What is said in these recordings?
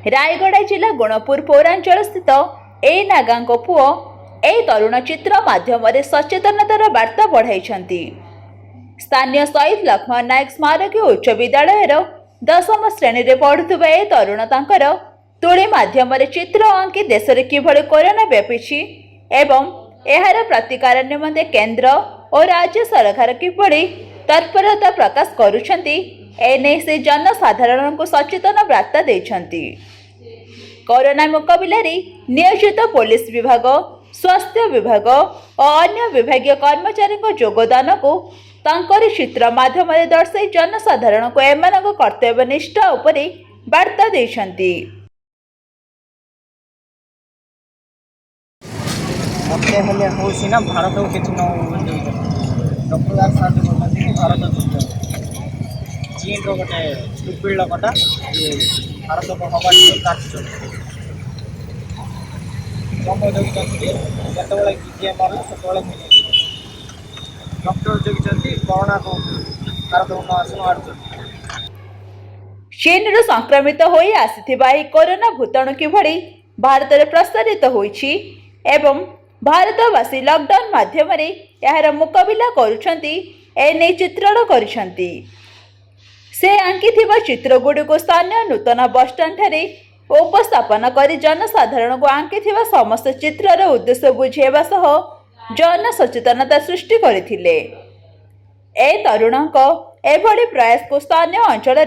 रायगड़ा जिला गुणपुर पौरांचल स्थित ए नागा पुओ ए तरुण चित्र माध्यम सचेतनतार बार्ता बढ़ाई। स्थानीय शहीद लक्ष्मण नायक स्मारक उच्च विद्यालय 10म श्रेणी में पढ़ुवा ए तरुण तांकर तुली माध्यम चित्र अंकी देश में किभली कोरोना व्यापी एवं एहार प्रतिकार निमंते केंद्र और राज्य सरकार किभली तत्परता प्रकाश करुछंती एने से जनसाधारण को सचेतन बार्ता देछंती। कोरोना मुकाबला नियोजित पुलिस विभाग, स्वास्थ्य विभाग और अन्य विभागीय कर्मचारी योगदान को तांकर चित्र माध्यम दर्शाई जनसाधारण को एमान कर्तव्य निष्ठा उपरे बार्ता देछंती। भारत को किसी डॉक्टर भारत चीन रोटे स्टुपिड लोकटा भारत को हवा जिते किए मारे से डॉक्टर जगि कोरोना को भारत को आसु चीन संक्रमित होई आसिथिबा एही कोरोना भूताणु किभली भारत में प्रसारित होईछि एवं भारतवासी लॉकडाउन माध्यम यार मुकाबला करुछंती एने चित्रण करिसंती। से आंकिथिबा चित्रगुड़ी को स्थानीय नूतन बस स्टैंड ठारे उपस्थापन करी जनसाधारण को आंकिथिबा समस्त चित्रर उद्देश्य बुझेबा सह जन सचेतनता सृष्टि करथिले। ए तरुणक एभली प्रयास को स्थानीय अंचल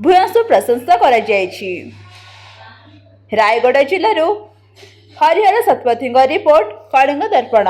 भूयसु प्रशंसा करा जायछि। रायगड़ा जिल्लारू हरिहर शतपथी रिपोर्ट, कलिंग दर्पण।